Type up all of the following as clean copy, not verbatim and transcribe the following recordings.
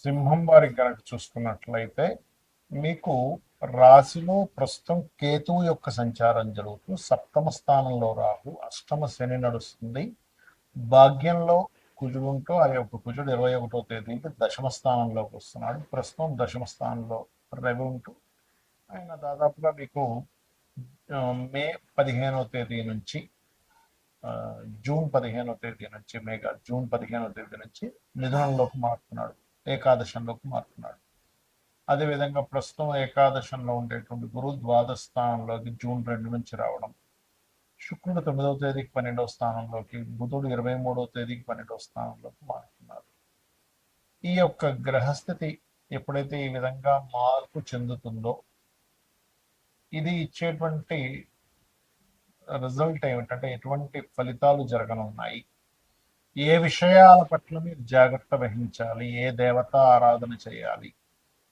సింహం వారికి కనుక చూసుకున్నట్లయితే మీకు రాశిలో ప్రస్తుతం కేతువు యొక్క సంచారం జరుగుతూ సప్తమ స్థానంలో రాహు, అష్టమ శని నడుస్తుంది. భాగ్యంలో కుజుడు ఉంటూ ఆ యొక్క కుజుడు 21వ తేదీకి దశమ స్థానంలోకి వస్తున్నాడు. ప్రస్తుతం దశమ స్థానంలో రవి ఉంటూ ఆయన దాదాపుగా మీకు మే 15వ తేదీ నుంచి జూన్ 15వ తేదీ నుంచి జూన్ 15వ తేదీ నుంచి మిథునంలోకి మారుతున్నాడు, ఏకాదశంలోకి మారుతున్నాడు. అదేవిధంగా ప్రస్తుతం ఏకాదశంలో ఉండేటువంటి గురువు ద్వాదశ స్థానంలోకి జూన్ 2 నుంచి రావడం, శుక్రుడు 9వ తేదీకి 12వ స్థానంలోకి, బుధుడు 23వ తేదీకి 12వ స్థానంలోకి మారుతున్నారు. ఈ యొక్క గ్రహస్థితి ఎప్పుడైతే ఈ విధంగా మార్పు చెందుతుందో ఇది ఇచ్చేటువంటి రిజల్ట్ ఏమిటంటే ఎటువంటి ఫలితాలు జరగనున్నాయి, ఏ విషయాల పట్ల మీరు జాగ్రత్త వహించాలి, ఏ దేవత ఆరాధన చేయాలి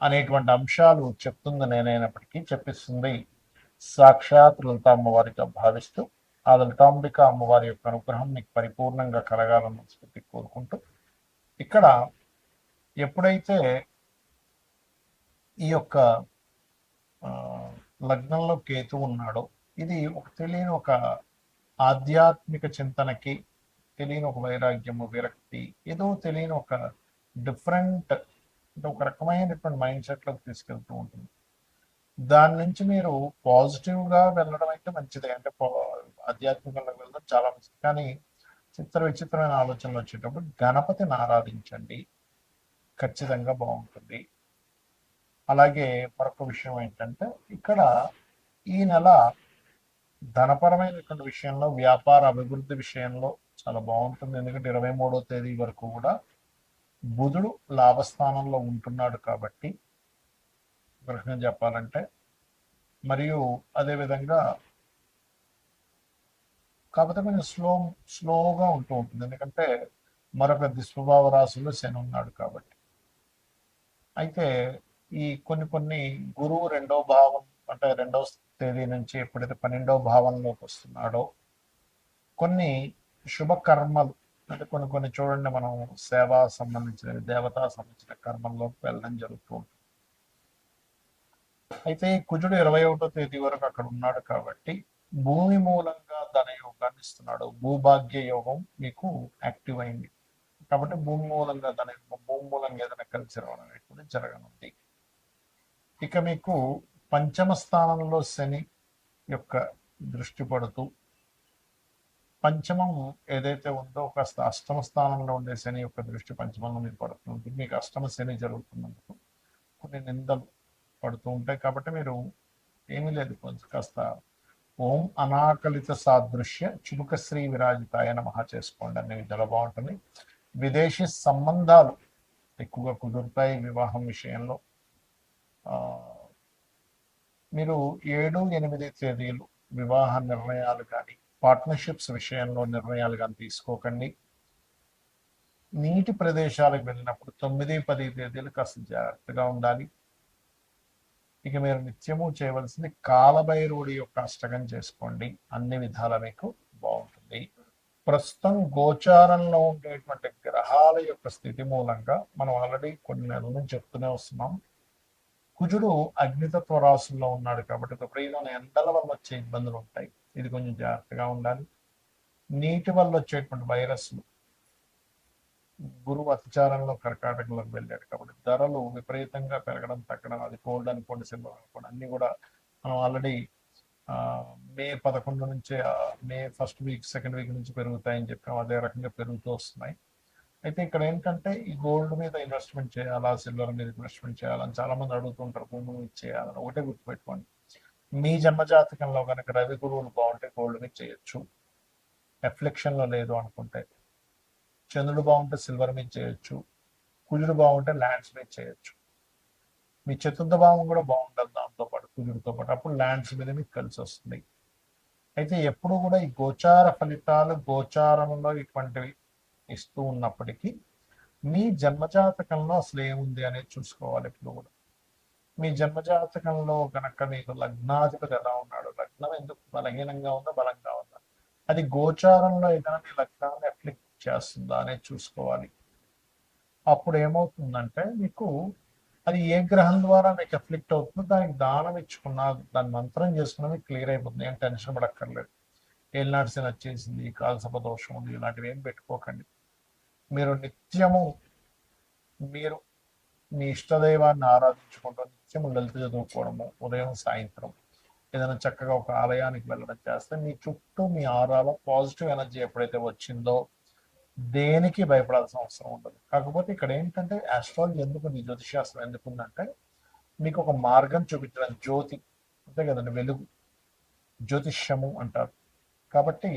అనేటువంటి అంశాలు చెప్తుంది నేనైనప్పటికీ చెప్పిస్తుంది సాక్షాత్ లలిత అమ్మవారిగా భావిస్తూ ఆ లలితాంబిక అమ్మవారి యొక్క అనుగ్రహం మీకు పరిపూర్ణంగా కలగాలన్న స్ఫూర్తి కోరుకుంటూ, ఇక్కడ ఎప్పుడైతే ఈ యొక్క లగ్నంలో కేతు ఉన్నాడో ఇది ఒక తెలియని ఒక ఆధ్యాత్మిక చింతనకి, తెలియని ఒక వైరాగ్యము, విరక్తి, ఏదో తెలియని ఒక డిఫరెంట్ అంటే ఒక రకమైనటువంటి మైండ్ సెట్లోకి తీసుకెళ్తూ ఉంటుంది. దాని నుంచి మీరు పాజిటివ్గా వెళ్ళడం అయితే మంచిదే, అంటే ఆధ్యాత్మికంలోకి వెళ్ళడం చాలా మంచిది. కానీ విచిత్రమైన ఆలోచనలు వచ్చేటప్పుడు గణపతిని ఆరాధించండి, ఖచ్చితంగా బాగుంటుంది. అలాగే మరొక విషయం ఏంటంటే ఇక్కడ ఈ నెల ధనపరమైనటువంటి విషయంలో, వ్యాపార అభివృద్ధి విషయంలో చాలా బాగుంటుంది. ఎందుకంటే 23వ తేదీ వరకు కూడా బుధుడు లాభస్థానంలో ఉంటున్నాడు కాబట్టి గ్రహం చెప్పాలంటే, మరియు అదేవిధంగా కాకపోతే కొంచెం స్లోగా ఉంటూ ఉంటుంది, ఎందుకంటే మరొక దుష్ప్రభావ రాశుల్లో శని ఉన్నాడు కాబట్టి. అయితే ఈ కొన్ని గురువు 2వ భావం అంటే 2వ తేదీ నుంచి ఎప్పుడైతే 12వ భావంలోకి వస్తున్నాడో కొన్ని శుభకర్మలు అంటే కొన్ని చూడండి, మనం సేవా సంబంధించిన దేవతా సంబంధించిన కర్మల్లోకి వెళ్ళడం జరుగుతూ ఉంటుంది. అయితే కుజుడు 21వ తేదీ వరకు అక్కడ ఉన్నాడు కాబట్టి భూమి మూలంగా ధన యోగాన్ని ఇస్తున్నాడు. భూభాగ్య యోగం మీకు యాక్టివ్ అయింది కాబట్టి భూమి మూలంగా భూమి మూలంగా ఏదైనా కలిసి రావడం అనేటువంటి జరగనుంది. ఇక మీకు పంచమ స్థానంలో శని యొక్క దృష్టి పడుతూ పంచమం ఏదైతే ఉందో కాస్త అష్టమ స్థానంలో ఉండే శని యొక్క దృష్టి పంచమంలో మీకు పడుతుంది. మీకు అష్టమ శని జరుగుతున్నందుకు కొన్ని నిందలు పడుతూ ఉంటాయి కాబట్టి మీరు ఏమీ లేదు, కొంచెం కాస్త ఓం అనాకలిత సాదృశ్య చుబుకశ్రీ విరాజితాయ నమః చేసుకోండి, అనే విధాలు బాగుంటుంది. విదేశీ సంబంధాలు ఎక్కువగా కుదురుతాయి. వివాహం విషయంలో మీరు 7, 8 తేదీలు వివాహ నిర్ణయాలు కానీ పార్ట్నర్షిప్స్ విషయంలో నిర్ణయాలు కానీ తీసుకోకండి. నీటి ప్రదేశాలకు వెళ్ళినప్పుడు 9, 10 తేదీలు కాస్త జాగ్రత్తగా ఉండాలి. ఇక మీరు నిత్యము చేయవలసింది కాలభైరవుడి యొక్క అష్టకం చేసుకోండి, అన్ని విధాల మీకు బాగుంటుంది. ప్రస్తుతం గోచారంలో ఉండేటువంటి గ్రహాల యొక్క స్థితి మూలంగా మనం ఆల్రెడీ కొన్ని నెలల నుంచి చెప్తూనే వస్తున్నాం. కుజుడు అగ్నితత్వ రాశుల్లో ఉన్నాడు కాబట్టి విపరీతమైన ఎండల వల్ల వచ్చే ఇబ్బందులు ఉంటాయి, ఇది కొంచెం జాగ్రత్తగా ఉండాలి. నీటి వల్ల వచ్చేటువంటి వైరస్లు, గురువు అతిచారంలో కర్కాటకంలోకి వెళ్ళాడు కాబట్టి ధరలు విపరీతంగా పెరగడం తగ్గడం, అది కోల్డ్ అనుకోండి, సిల్వర్ అనుకోండి, అన్ని కూడా మనం ఆల్రెడీ మే 11 నుంచే May first week second week నుంచి పెరుగుతాయని చెప్పాం, అదే రకంగా పెరుగుతూ వస్తున్నాయి. అయితే ఇక్కడ ఏంటంటే ఈ గోల్డ్ మీద ఇన్వెస్ట్మెంట్ చేయాలా, సిల్వర్ మీద ఇన్వెస్ట్మెంట్ చేయాలని చాలా మంది అడుగుతుంటారు. భూమి మీద చేయాలని ఒకటే గుర్తుపెట్టుకోండి, మీ జన్మజాతకంలో కనుక రవి గురువులు బాగుంటే గోల్డ్ మీద చేయొచ్చు, ఎఫ్లెక్షన్లో లేదు అనుకుంటే. చంద్రుడు బాగుంటే సిల్వర్ మీద చేయొచ్చు, కుజుడు బాగుంటే ల్యాండ్స్ మీద చేయొచ్చు. మీ చతుర్థ భావం కూడా బాగుంటుంది దాంతోపాటు, కుజుడితో పాటు, అప్పుడు ల్యాండ్స్ మీద మీకు కలిసి వస్తుంది. అయితే ఎప్పుడు కూడా ఈ గోచార ఫలితాలు గోచారంలో ఇటువంటివి ఇస్తూ ఉన్నప్పటికీ మీ జన్మజాతకంలో అసలు ఏముంది అనేది చూసుకోవాలి. ఎప్పుడు కూడా మీ జన్మజాతకంలో కనుక మీకు లగ్నాధిపతి ఎలా ఉన్నాడు, లగ్నం ఎందుకు బలహీనంగా ఉందా బలంగా ఉందా, అది గోచారంలో ఏదైనా మీ లగ్నాన్ని అప్లిక్ చేస్తుందా అనేది చూసుకోవాలి. అప్పుడు ఏమవుతుందంటే మీకు అది ఏ గ్రహం ద్వారా మీకు ఎఫ్లిక్ట్ అవుతుందో దానికి దానం ఇచ్చుకున్న దాని మంత్రం చేసుకున్న మీకు క్లియర్ అయిపోతుంది. ఏం టెన్షన్ పడక్కర్లేదు. ఏలినాటి వచ్చేసింది, కాలసర్ప దోషం ఉంది, ఇలాంటివి ఏం పెట్టుకోకండి. మీరు నిత్యము మీరు మీ ఇష్టదైవాన్ని ఆరాధించుకుంటూ నిత్యము లలిత చదువుకోవడము, ఉదయం సాయంత్రం ఏదైనా చక్కగా ఒక ఆలయానికి వెళ్ళడం చేస్తే మీ చుట్టూ మీ ఆరాలో పాజిటివ్ ఎనర్జీ ఎప్పుడైతే వచ్చిందో దేనికి భయపడాల్సిన అవసరం ఉండదు. కాకపోతే ఇక్కడ ఏంటంటే ఆస్ట్రాలజీ ఎందుకు, నీ జ్యోతిషాస్త్రం ఎందుకుందంటే మీకు ఒక మార్గం చూపించడం, జ్యోతి అంతే కదండి, వెలుగు, జ్యోతిష్యము అంటారు. కాబట్టి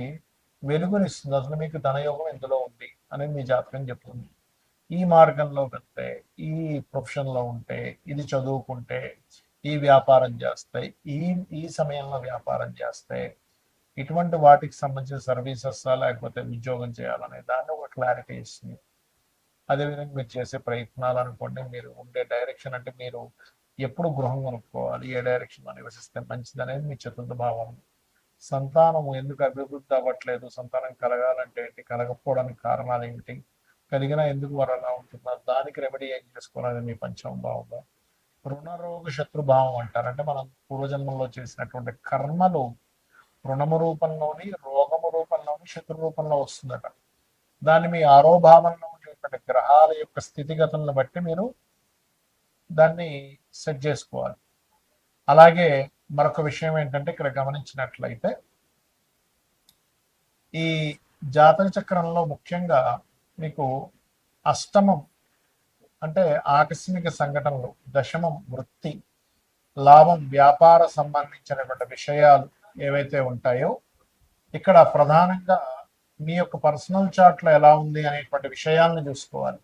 వెలుగునిస్తుంది. అసలు మీకు ధనయోగం ఎందులో ఉంది అనేది మీ జాతకం చెప్తుంది. ఈ మార్గంలో వెళ్తే, ఈ ప్రొఫెషన్లో ఉంటే, ఇది చదువుకుంటే, ఈ వ్యాపారం చేస్తే, ఈ ఈ సమయంలో వ్యాపారం చేస్తే, ఇటువంటి వాటికి సంబంధించిన సర్వీసెస్ లేకపోతే ఉద్యోగం చేయాలనే దాన్ని ఒక క్లారిటీ ఇస్తుంది. అదేవిధంగా మీరు చేసే ప్రయత్నాలు అనుకోండి, మీరు ఉండే డైరెక్షన్ అంటే మీరు ఎప్పుడు గృహం కొనుక్కోవాలి, ఏ డైరెక్షన్లో నివసిస్తే మంచిది అనేది మీ చతుర్థ భావం. సంతానం ఎందుకు అభివృద్ధి అవ్వట్లేదు, సంతానం కలగాలంటే ఏంటి, కలగకపోవడానికి కారణాలు ఏమిటి, కలిగినా ఎందుకు వారు అలా ఉంటున్నారు, దానికి రెమెడీ ఏం చేసుకోవాలని మీ పంచమ భావంలో. రుణరోగ శత్రుభావం అంటారు. అంటే మనం పూర్వజన్మంలో చేసినటువంటి కర్మలు రుణము రూపంలోని, రోగము రూపంలోని, శత్రు రూపంలో వస్తుందట. దాన్ని మీ ఆరోభావంలో ఉండేటువంటి గ్రహాల యొక్క స్థితిగతులను బట్టి మీరు దాన్ని సెట్ చేసుకోవాలి. అలాగే మరొక విషయం ఏంటంటే ఇక్కడ గమనించినట్లయితే ఈ జాతక చక్రంలో ముఖ్యంగా మీకు అష్టమం అంటే ఆకస్మిక సంఘటనలు, దశమం వృత్తి, లాభం వ్యాపార సంబంధించినటువంటి విషయాలు ఏవైతే ఉంటాయో ఇక్కడ ప్రధానంగా మీ యొక్క పర్సనల్ చార్ట్లో ఎలా ఉంది అనేటువంటి విషయాలను చూసుకోవాలి.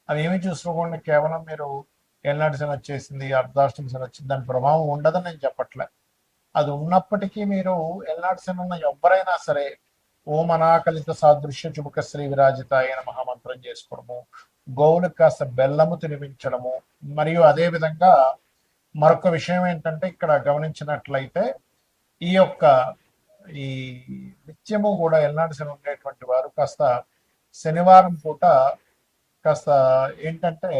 అవి ఏమి చూసుకోకుండా కేవలం మీరు ఏలినాటి శని వచ్చేసింది, అర్ధాష్టమి శని వచ్చింది, దాని ప్రభావం ఉండదని నేను చెప్పట్లే. అది ఉన్నప్పటికీ మీరు ఏలినాటి శని ఉన్న ఎవరైనా సరే ఓం అనాకలిత సాదృశ్య చుబుక శ్రీ విరాజిత అయిన మహామంత్రం చేసుకోవడము, గోవులకు కాస్త బెల్లము తినిపించడము, మరియు అదే విధంగా మరొక విషయం ఏంటంటే ఇక్కడ గమనించినట్లయితే ఈ యొక్క ఈ నిత్యము కూడా ఎల్నాటి శని ఉండేటువంటి వారు కాస్త శనివారం పూట కాస్త ఏంటంటే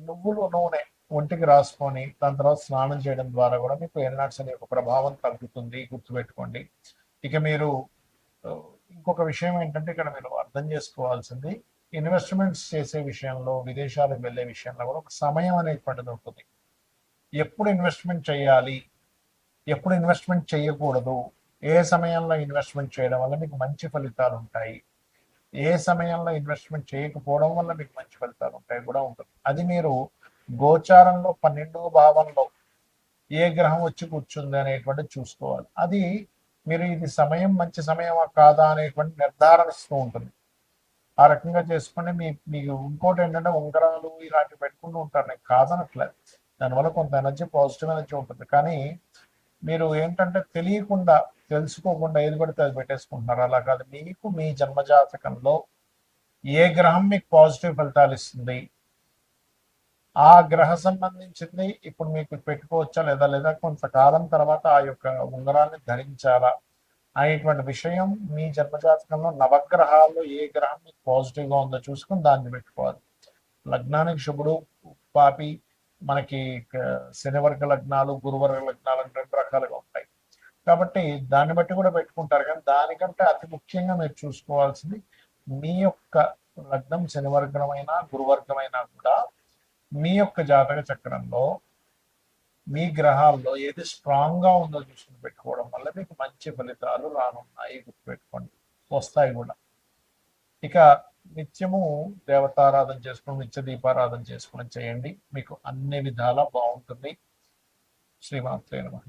నువ్వులు నూనె ఒంటికి రాసుకొని దాని తర్వాత స్నానం చేయడం ద్వారా కూడా మీకు ఎల్నాటి శని యొక్క ప్రభావం తగ్గుతుంది, గుర్తుపెట్టుకోండి. ఇక మీరు ఇంకొక విషయం ఏంటంటే ఇక్కడ మీరు అర్థం చేసుకోవాల్సింది, ఇన్వెస్ట్మెంట్స్ చేసే విషయంలో, విదేశాలకు వెళ్ళే విషయంలో కూడా ఒక సమయం అనేటువంటిది ఉంటుంది. ఎప్పుడు ఇన్వెస్ట్మెంట్ చేయాలి, ఎప్పుడు ఇన్వెస్ట్మెంట్ చేయకూడదు, ఏ సమయంలో ఇన్వెస్ట్మెంట్ చేయడం వల్ల మీకు మంచి ఫలితాలు ఉంటాయి, ఏ సమయంలో ఇన్వెస్ట్మెంట్ చేయకపోవడం వల్ల మీకు మంచి ఫలితాలు ఉంటాయి కూడా ఉంటుంది. అది మీరు గోచారంలో 12వ భావంలో ఏ గ్రహం వచ్చి కూర్చుంది అనేటువంటి చూసుకోవాలి. అది మీరు ఇది సమయం మంచి సమయమా కాదా అనేటువంటి నిర్ధారణ ఇస్తూ ఉంటుంది. ఆ రకంగా చేసుకుని మీకు ఇంకోటి ఏంటంటే ఉంగరాలు ఇలాంటివి పెట్టుకుంటూ ఉంటారు, నేను కాదనట్లేదు. దానివల్ల కొంత ఎనర్జీ, పాజిటివ్ ఎనర్జీ ఉంటుంది. కానీ మీరు ఏంటంటే తెలియకుండా, తెలుసుకోకుండా ఏది పడితే అది పెట్టేసుకుంటున్నారు. అలా కాదు, మీకు మీ జన్మజాతకంలో ఏ గ్రహం మీకు పాజిటివ్ ఫలితాలు ఇస్తుంది, ఆ గ్రహ సంబంధించింది ఇప్పుడు మీకు పెట్టుకోవచ్చా లేదా, లేదా కొంతకాలం తర్వాత ఆ యొక్క ఉంగరాన్ని ధరించాలా అనేటువంటి విషయం మీ జన్మజాతకంలో నవగ్రహాల్లో ఏ గ్రహం మీకు పాజిటివ్గా ఉందో చూసుకుని దాన్ని పెట్టుకోవాలి. లగ్నానికి శుభుడు, పాపి, మనకి శనివర్గ లగ్నాలు, గురువర్గ లగ్నాలు అని 2 రకాలుగా ఉంటాయి. కాబట్టి దాన్ని బట్టి కూడా పెట్టుకుంటారు. కానీ దానికంటే అతి ముఖ్యంగా మీరు చూసుకోవాల్సింది మీ యొక్క లగ్నం శనివర్గమైనా గురువర్గమైనా కూడా మీ యొక్క జాతక చక్రంలో మీ గ్రహాల్లో ఏది స్ట్రాంగ్ గా ఉందో చూసుకుని పెట్టుకోవడం వల్ల మీకు మంచి ఫలితాలు రానున్నాయి, గుర్తుపెట్టుకోండి, వస్తాయి కూడా. ఇక నిత్యము దేవతారాధన చేసుకుని, నిత్య దీపారాధన చేసుకుని చేయండి, మీకు అన్ని విధాలా బాగుంటుంది. శ్రీమాత్రే నమః.